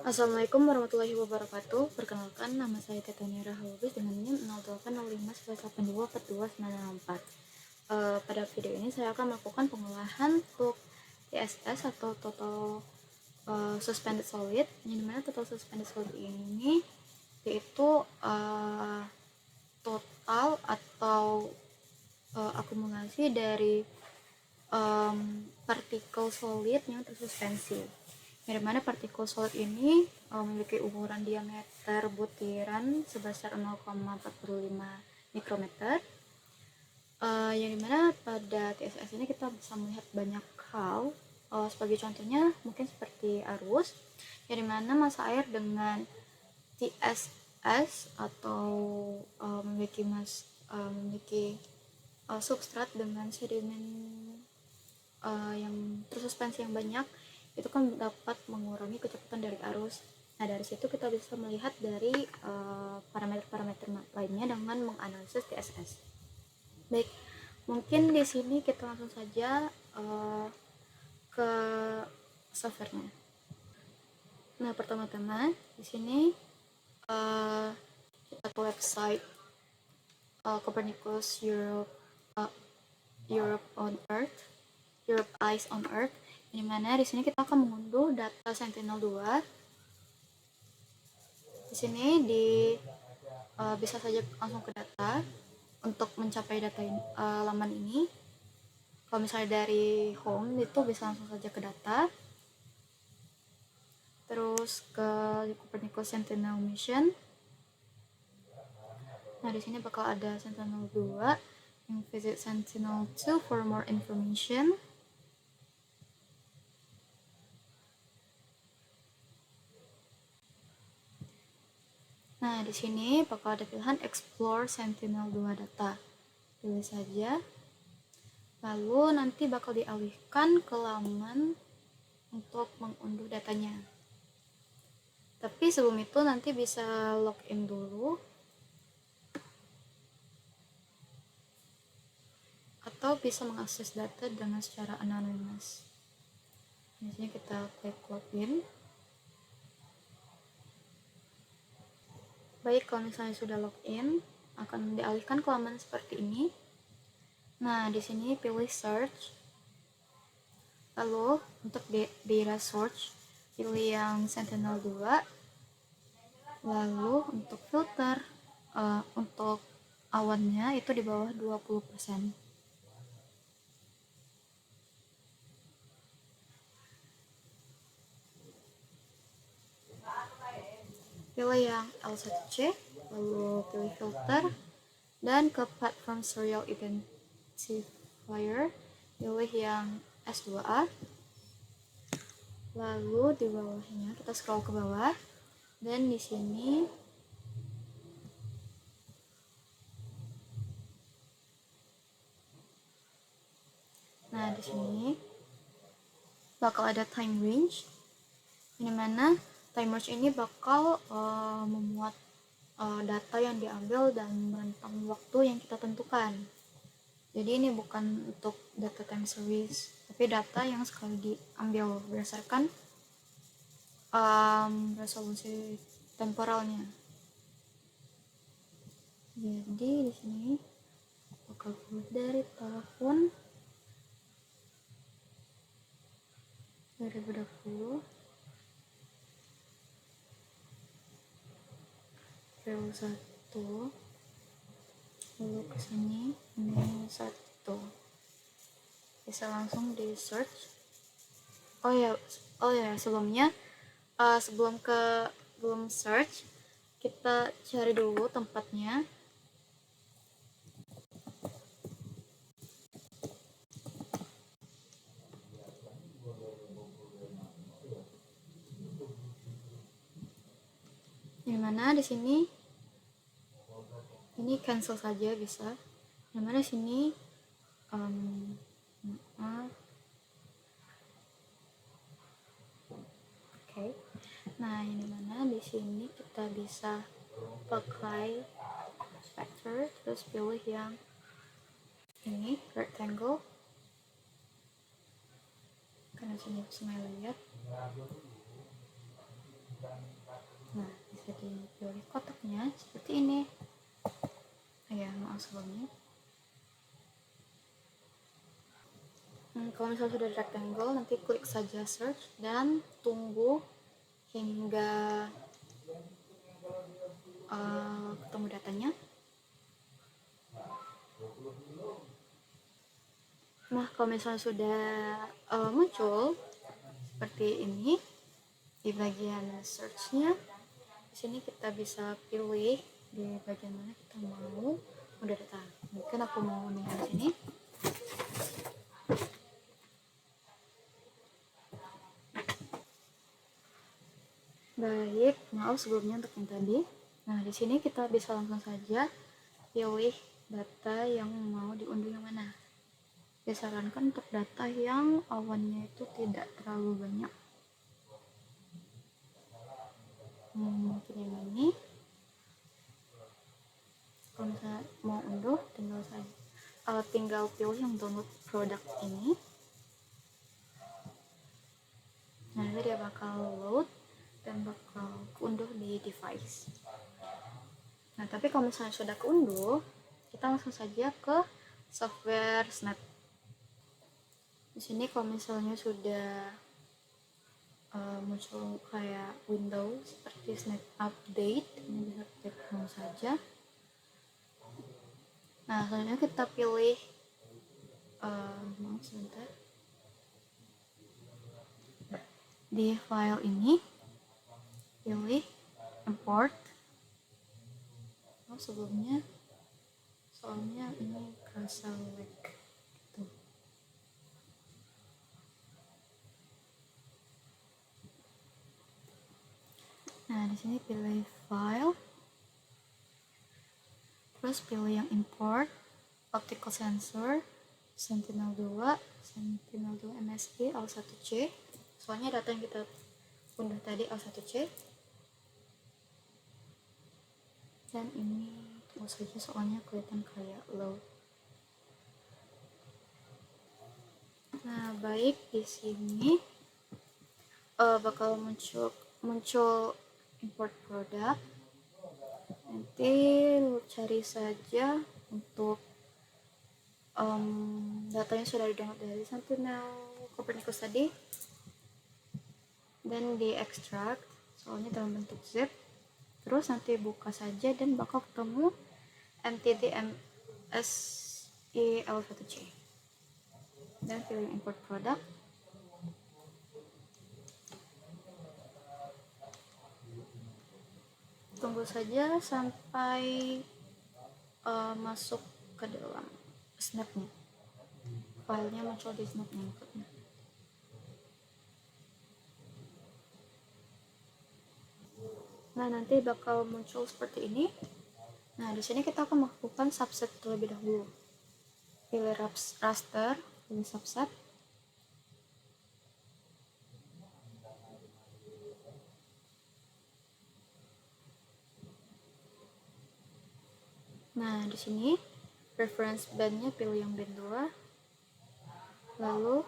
Assalamualaikum warahmatullahi wabarakatuh. Perkenalkan, nama saya Tetania Rahalubis dengan NIM 080511824294. Pada video ini saya akan melakukan pengolahan untuk TSS atau Total Suspended Solid. Yang dimana Total Suspended Solid ini yaitu total atau akumulasi dari partikel solid yang tersuspensi. Yang mana partikel solid ini memiliki ukuran diameter butiran sebesar 0,45 mikrometer. Yang dimana pada TSS ini kita bisa melihat banyak hal. Sebagai contohnya mungkin seperti arus, yang dimana massa air dengan TSS atau memiliki substrat dengan sedimen yang tersuspensi yang banyak, itu kan dapat mengurangi kecepatan dari arus. Nah, dari situ kita bisa melihat dari parameter-parameter lainnya dengan menganalisis TSS. Baik, mungkin di sini kita langsung saja ke softwarenya. Nah, pertama-tama di sini kita ke website Copernicus Europe Eyes on Earth, di mana di sini kita akan mengunduh data Sentinel-2. Di sini bisa saja langsung ke data untuk mencapai data ini, laman ini. Kalau misalnya dari home itu bisa langsung saja ke data, terus ke Copernicus Sentinel Mission. Nah, di sini bakal ada Sentinel-2, yang visit Sentinel-2 for more information. Nah, di sini bakal ada pilihan Explore Sentinel-2 Data. Pilih saja. Lalu nanti bakal dialihkan ke laman untuk mengunduh datanya. Tapi sebelum itu nanti bisa login dulu. Atau bisa mengakses data dengan secara anonymous. Di sini kita klik login. Baik, kalau misalnya sudah login, akan dialihkan ke laman seperti ini. Nah, di sini pilih search. Lalu untuk data search, pilih yang Sentinel-2. Lalu untuk filter, untuk awannya itu di bawah 20%. Pilih yang L1C, lalu pilih filter, dan ke platform serial identifier, pilih yang S2A. Lalu di bawahnya kita scroll ke bawah, dan di sini di sini bakal ada time range, di mana time range ini bakal memuat data yang diambil dan rentang waktu yang kita tentukan. Jadi ini bukan untuk data time series, tapi data yang sekali diambil berdasarkan resolusi temporalnya. Jadi di sini bakal dari tahun 2020 01, lalu ke sini ini 1. Bisa langsung di search. Oh ya, sebelumnya sebelum search, kita cari dulu tempatnya. Dimana di sini ini cancel saja bisa. Dimana sini Oke. Nah, yang dimana di sini kita bisa pakai vector, terus pilih yang ini rectangle, karena sini bisa lihat. jadi pilih kotaknya seperti ini. Ya, maaf sebelumnya. Kalau misalnya sudah rectangle, nanti klik saja search dan tunggu hingga ketemu datanya. Nah, kalau misalnya sudah muncul seperti ini di bagian search-nya, di sini kita bisa pilih di bagian mana kita mau data. Mungkin aku mau di sini. Baik, maaf sebelumnya untuk yang tadi. Nah, di sini kita bisa langsung saja pilih data yang mau diunduh yang mana. Disarankan untuk data yang awannya itu tidak terlalu banyak. Mungkin yang ini. Kalau misalnya mau unduh, tinggal pilih yang download produk ini. Nah, nanti dia bakal load dan bakal unduh di device. Nah, tapi kalau misalnya sudah keunduh, kita langsung saja ke software Snap. Di sini kalau misalnya sudah muncul kayak window seperti Snap Update, ini bisa klik langsung saja. Nah, selanjutnya kita pilih sebentar. Di file ini pilih import. Sebelumnya soalnya ini kerasa lag gitu. Nah, di sini pilih file, terus pilih yang import optical sensor Sentinel-2 MSI L1C. Soalnya data yang kita unduh tadi L1C. Dan ini tunggu saja soalnya kelihatan kayak load. Nah, baik, di sini bakal muncul import produk. Nanti lu cari saja untuk datanya sudah di-download dari Sentinel Copernicus tadi, dan di extract soalnya dalam bentuk zip. Terus nanti buka saja dan bakal ketemu MTD MSI L1C, dan pilih import product. Tunggu saja sampai masuk ke dalam snapnya, filenya muncul di snapnya maksudnya. Nah, nanti bakal muncul seperti ini. Nah, di sini kita akan melakukan subset terlebih dahulu. Pilih raster, pilih subset. Nah, di sini reference bandnya pilih yang band 2. Lalu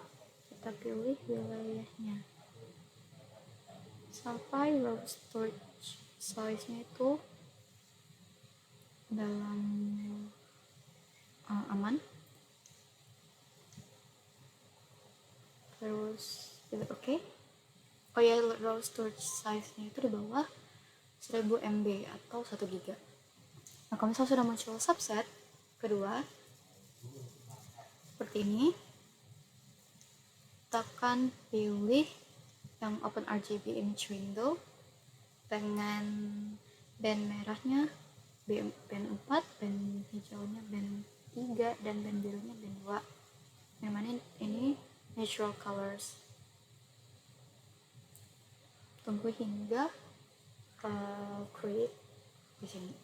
kita pilih wilayahnya sampai low storage size-nya itu dalam aman. Terus pilih OK. Oh ya, low storage size-nya itu di bawah 1000 MB atau 1 GB. Nah, kalau misalnya sudah muncul subset kedua seperti ini, kita akan pilih yang Open RGB Image Window dengan band merahnya band 4, band hijaunya band 3, dan band birunya band 2. Yang mana ini natural colors. Tunggu hingga create di sini.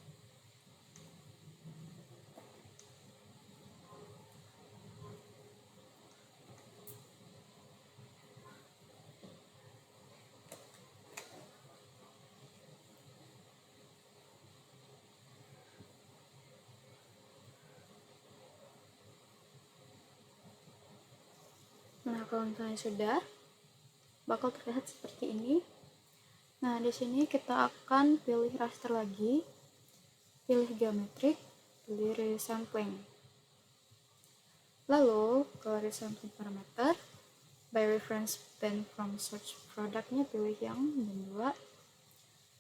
Nah, kalau misalnya sudah, bakal terlihat seperti ini. Nah, di sini kita akan pilih raster lagi, pilih geometrik, pilih resampling. Lalu ke resampling parameter, by reference band from search productnya pilih yang band 2,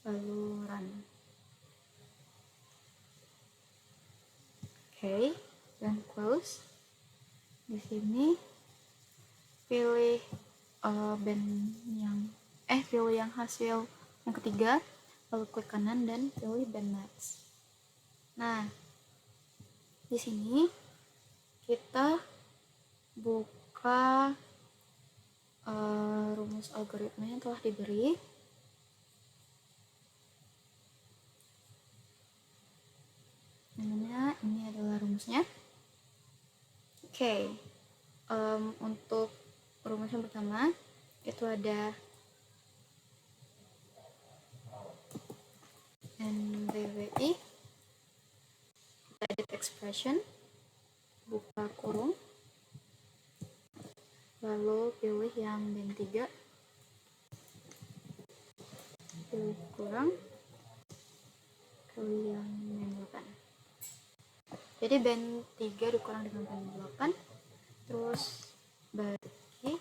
lalu run. Oke, dan close. Di sini pilih pilih yang hasil yang ketiga, lalu klik kanan dan pilih band match. Nah, di sini kita buka rumus algoritma yang telah diberi. Namanya ini adalah rumusnya. Oke, untuk rumus yang pertama itu ada NBWI, kita edit expression, buka kurung, lalu pilih yang band 3, pilih kurang, pilih yang band 8. Jadi band 3 dikurang dengan band 8, terus bagi,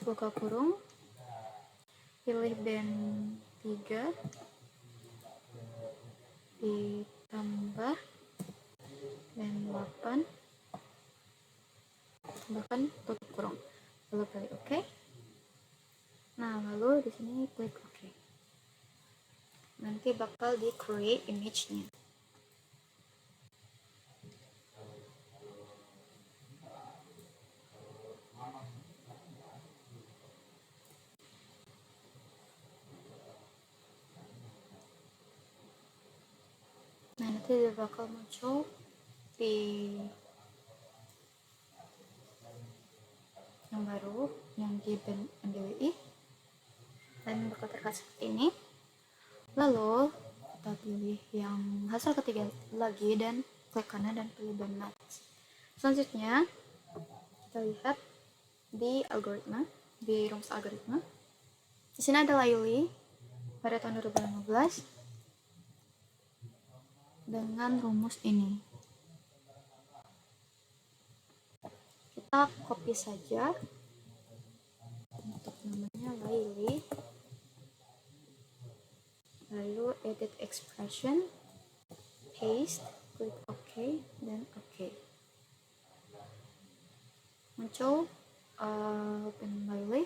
buka kurung, pilih band 3 ditambah band 8, tambahkan tutup kurung, lalu pilih OK. Nah, lalu di sini klik OK. Nanti bakal di create image-nya. Nah, nanti dia bakal muncul di yang baru, yang di band NDWI, dan bakal terlihat seperti ini. Lalu kita pilih yang hasil ketiga lagi dan klik kanan dan pilih band match. Selanjutnya kita lihat di algoritma, di rumus algoritma. Di sini ada Laili pada tahun 2015 dengan rumus ini. Kita copy saja untuk namanya Laili, lalu edit expression, paste, klik OK dan OK. Muncul open Laili,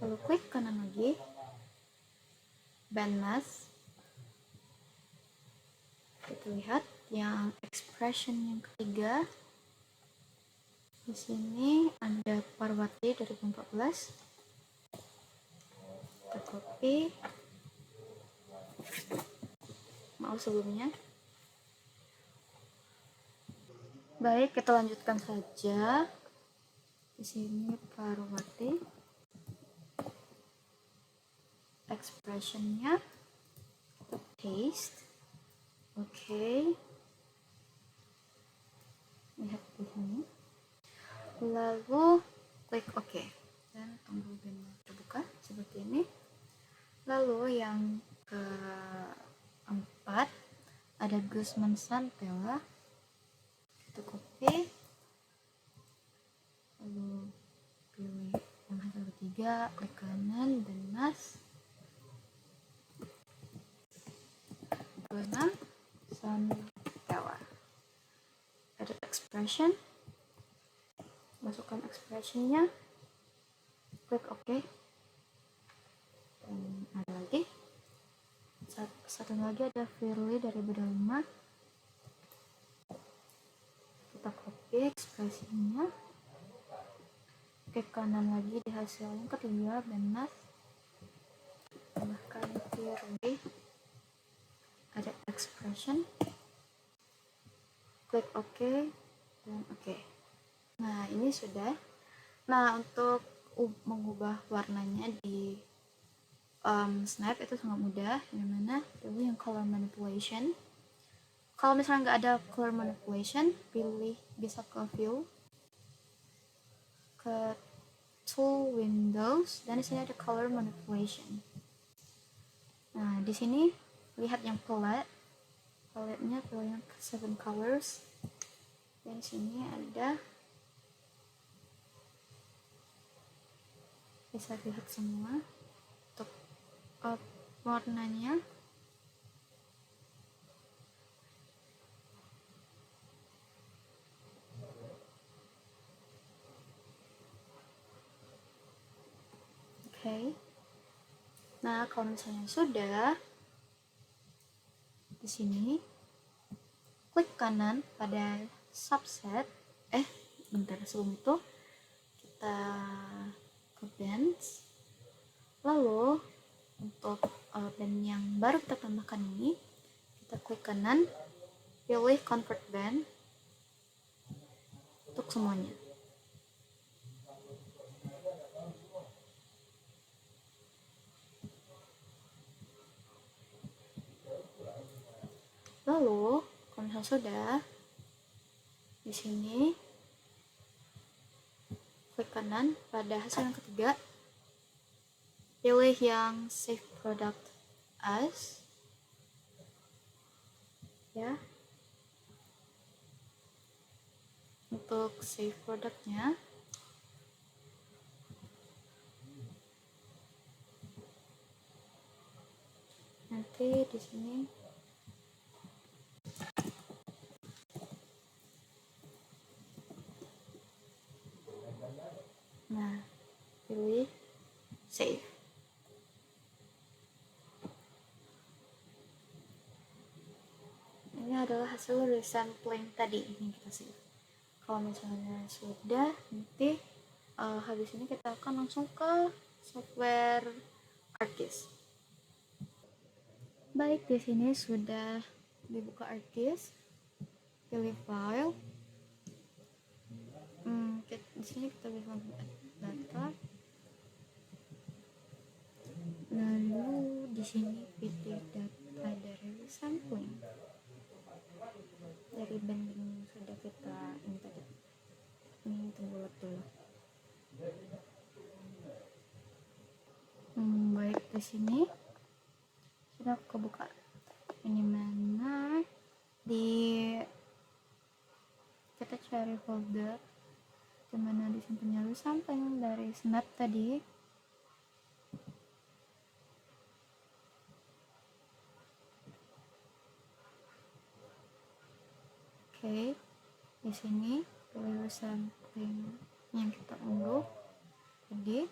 lalu klik kanan lagi, band mask. Kita lihat yang expression yang ketiga. Di sini ada Parwati 2014. Kita copy. Maaf sebelumnya. Baik, kita lanjutkan saja. Di sini Parwati. Expressionnya kita paste. Oke. Lihat di sini. Lalu klik OK dan tunggu band terbuka seperti ini. Lalu yang keempat ada Gusman Santella, kita copy, lalu pilih yang hasil ketiga, klik kanan dan mas, Gusman Santella, edit expression, masukkan expressionnya, klik OK. Dan ada lagi satu lagi ada Firly dari Beda 5. Kita copy ekspresinya, klik kanan lagi di hasil yang ketiga, benar, tambahkan Firly, ada expression, klik OK dan OK. Nah, ini sudah. Nah, untuk mengubah warnanya di Snap itu sangat mudah. Yang mana pilih yang color manipulation. Kalau misalnya nggak ada color manipulation, pilih bisa ke view, ke tool windows, dan di sini ada color manipulation. Nah, di sini lihat yang palette-nya pilih 7 colors. Dan di sini ada, bisa lihat semua untuk warnanya. Oke. Nah, kalau misalnya sudah, di sini klik kanan pada subset. Bentar, sebelum itu kita ke bands. Lalu untuk band yang baru kita tambahkan ini, kita klik kanan, pilih convert band untuk semuanya. Lalu kalau misalnya sudah, di sini klik kanan pada hasil yang ketiga, pilih yang save product as, ya. Untuk save produknya, nanti di sini pilih save. Ini adalah hasil resampling tadi yang kita save. Kalau misalnya sudah, nanti habis ini kita akan langsung ke software ArcGIS. Baik, di sini sudah dibuka ArcGIS, pilih file. Di sini kita bisa buat data. Lalu di sini pilih data dari sampling dari banding yang sudah kita ini tadi. Ini tunggu dulu. Baik, di sini sudah kebuka. Ini mana kita cari folder dimana disimpannya sampling dari snap tadi. Oke, di sini pilih sampling yang kita unduh tadi.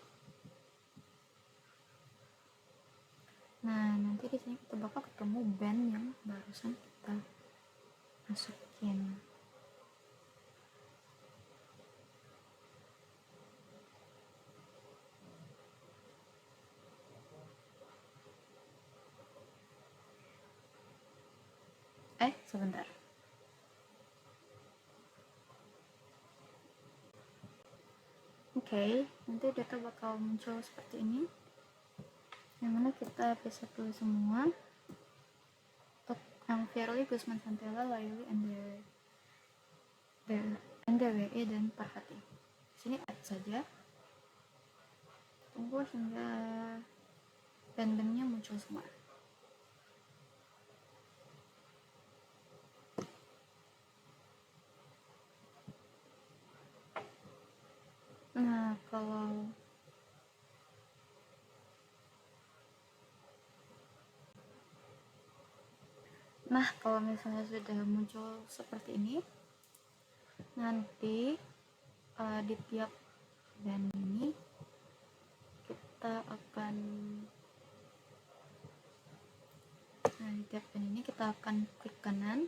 Nah, nanti di sini kita bakal ketemu band yang barusan kita masukin. Sebentar. Oke, nanti data bakal muncul seperti ini, yang mana kita bisa pilih semua untuk yang Firly, Gusman Santella, Layuli, NDWE, dan Parvati. Di sini add saja. Tunggu hingga band-bandnya muncul semua. Kalau misalnya sudah muncul seperti ini, nanti di tiap band ini kita akan klik kanan,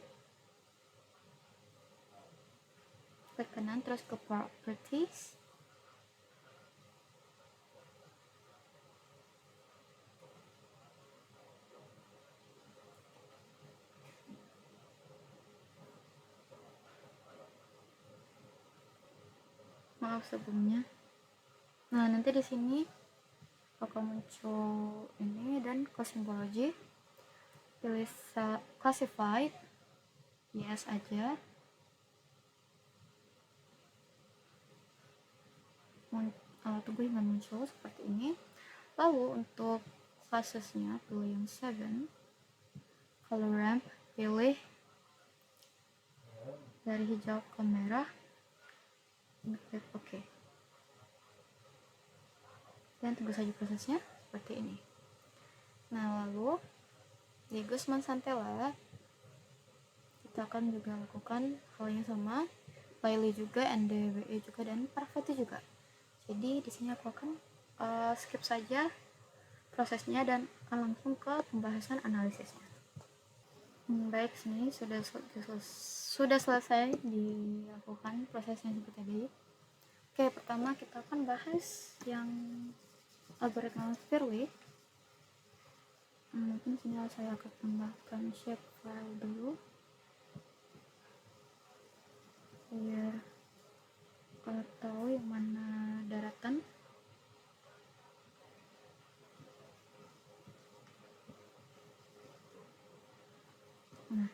terus ke properties. Maaf sebelumnya. Nah, nanti di sini akan muncul ini dan cosmology. Pilih classified, yes aja. tunggu hingga muncul seperti ini. Lalu untuk fasesnya pilih yang 7, color ramp, pilih dari hijau ke merah, klik OK, dan tunggu saja prosesnya seperti ini. Nah, lalu di Guzman Santella kita akan juga lakukan hal yang sama, Laili juga, NDWE juga, dan Parvati juga. Jadi di sini aku akan skip saja prosesnya dan langsung ke pembahasan analisisnya. Baik, sini sudah selesai dilakukan prosesnya seperti tadi. Oke, pertama kita akan bahas yang algoritma Fairway. Mungkin sini saya akan tambahkan shape file dulu biar tahu yang mana daratan. Nah,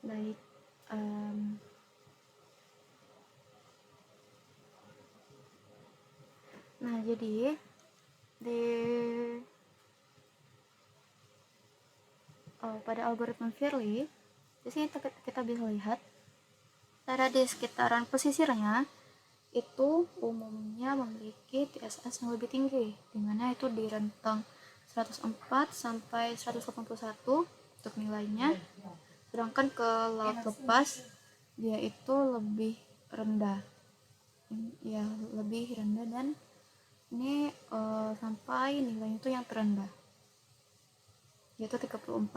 baik, nah jadi di pada algoritma Fairley di sini kita bisa lihat daerah di sekitaran pesisirnya itu umumnya memiliki TSS yang lebih tinggi, dimana itu di rentang 104 sampai 181 untuk nilainya, sedangkan ke laut lepas dia itu lebih rendah, ya lebih rendah, dan ini sampai nilainya itu yang terendah yaitu 34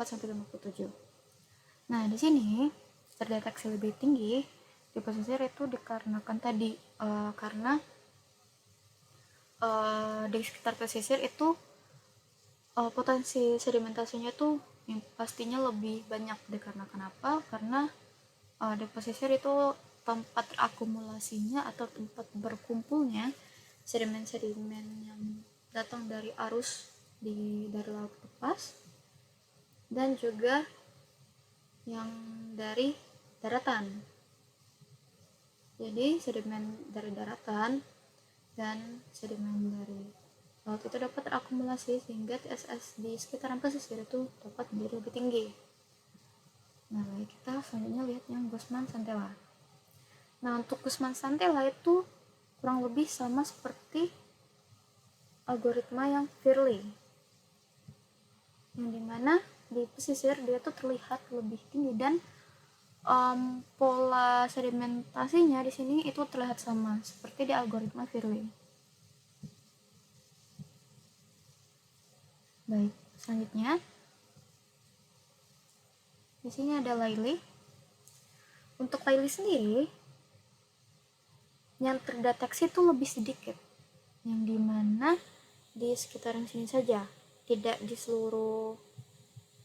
sampai 57. Nah, di sini terdeteksi lebih tinggi di pesisir itu dikarenakan tadi karena di sekitar pesisir itu potensi sedimentasinya itu yang pastinya lebih banyak. Dikarenakan apa? Karena di pesisir itu tempat akumulasinya atau tempat berkumpulnya sedimen-sedimen yang datang dari arus dari laut lepas dan juga yang dari daratan. Jadi sedimen dari daratan dan sedimen dari laut itu dapat terakumulasi sehingga TSS di sekitaran pesisir itu dapat menjadi lebih tinggi. Nah, baik, kita selanjutnya lihat yang Guzman Santella. Nah, untuk Guzman Santella itu kurang lebih sama seperti algoritma yang Fairley, yang dimana di pesisir dia tuh terlihat lebih tinggi dan pola sedimentasinya di sini itu terlihat sama seperti di algoritma Fairley. Baik, selanjutnya di sini ada Laili. Untuk Laili sendiri yang terdeteksi itu lebih sedikit, yang dimana di sekitaran sini saja, tidak di seluruh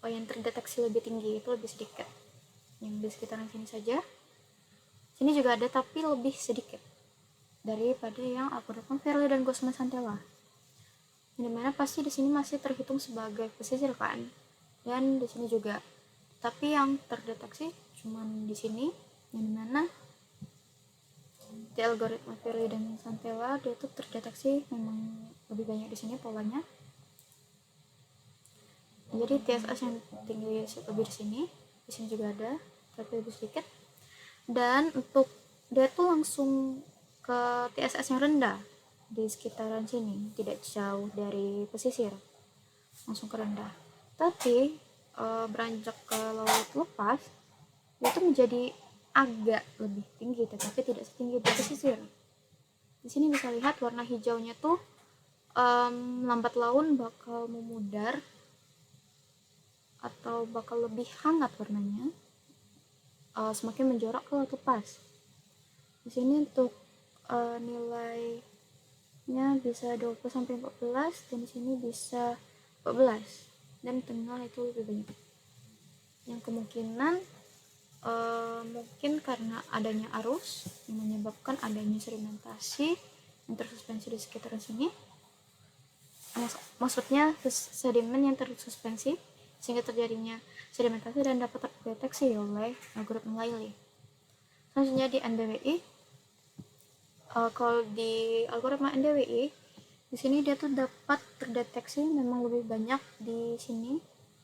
yang terdeteksi lebih tinggi, itu lebih sedikit. Yang di sekitaran sini saja, sini juga ada tapi lebih sedikit daripada yang algoritma Fairley dan Guzman Santella. Dimana pasti di sini masih terhitung sebagai pesisir kan, dan di sini juga. Tapi yang terdeteksi cuman di sini, yang dimana di algoritma Fairley dan Santella dia itu terdeteksi memang lebih banyak di sini polanya. Jadi TSS yang tinggi lebih di sini juga ada tapi lebih sedikit. Dan untuk dia tuh langsung ke TSS yang rendah di sekitaran sini, tidak jauh dari pesisir, langsung ke rendah. Tapi beranjak ke laut lepas dia tuh menjadi agak lebih tinggi tetapi tidak setinggi di pesisir. Di sini bisa lihat warna hijaunya tuh lambat laun bakal memudar atau bakal lebih hangat warnanya semakin menjorok ke laut lepas. Di sini untuk nilainya bisa 20 sampai 14 dan di sini bisa 14 dan tengah itu lebih banyak. Yang kemungkinan mungkin karena adanya arus yang menyebabkan adanya sedimentasi yang tersuspensi di sekitar sini. Maksudnya sedimen yang tersuspensi sehingga terjadinya sedimentasi dan dapat terdeteksi oleh algoritma Laili. Selanjutnya di NDWI Kalau di algoritma NDWI di sini dia tuh dapat terdeteksi memang lebih banyak di sini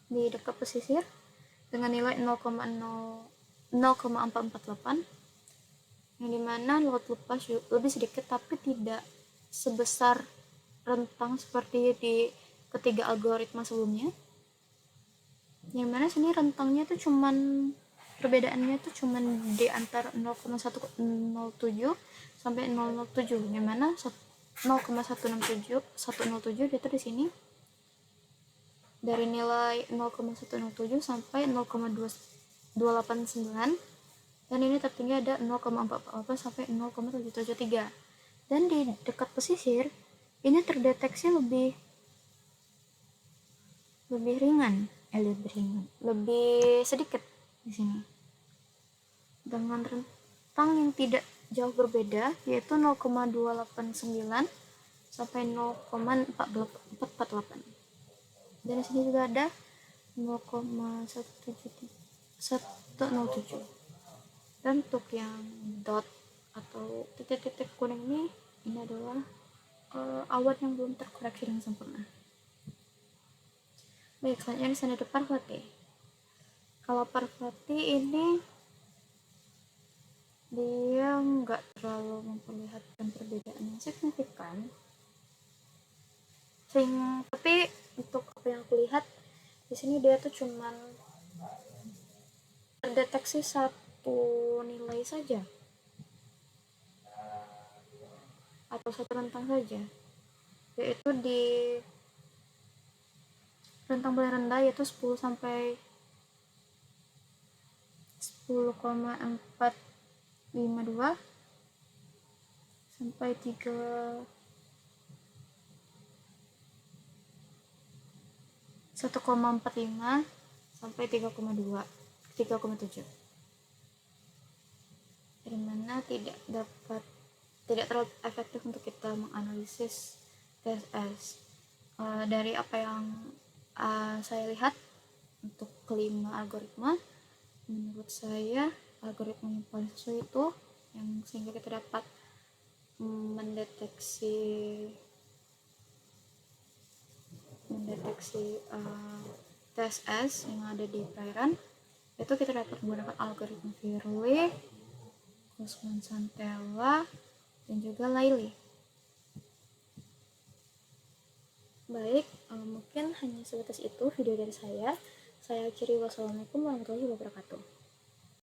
di dekat pesisir dengan nilai 0,448, yang dimana laut lepas lebih sedikit tapi tidak sebesar rentang seperti di ketiga algoritma sebelumnya, yang mana sini rentangnya tuh cuman perbedaannya tuh cuman di antara 0,107 sampai 007, yang mana 0,107 dia tuh di sini dari nilai 0,107 sampai 0,289, dan ini tertinggi ada 0,448 sampai 0,773, dan di dekat pesisir ini terdeteksi lebih sedikit di sini dengan rentang yang tidak jauh berbeda, yaitu 0,289 sampai 0,448, dan di sini juga ada 0,107. Dan untuk yang dot atau titik-titik kuning ini adalah awan yang belum terkoreksi dengan sempurna. Baik, selanjutnya di sana ada Parvati. Kalau Parvati ini dia nggak terlalu memperlihatkan perbedaan yang signifikan, tapi untuk apa yang aku lihat di sini dia tuh cuman terdeteksi satu nilai saja atau satu rentang saja, yaitu di rentang paling rendah, yaitu 10 sampai 10,452 sampai 1,45 sampai 3,7, dari mana tidak terlalu efektif untuk kita menganalisis TSS. Dari apa yang saya lihat untuk kelima algoritma, menurut saya algoritma yang paling sesuai itu yang sehingga kita dapat mendeteksi TSS yang ada di perairan, itu kita dapat menggunakan algoritma Verwey, Kussmaul-Santella, dan juga Lailey. Baik, mungkin hanya sebatas itu video dari saya. Saya akhiri. Wassalamualaikum warahmatullahi wabarakatuh.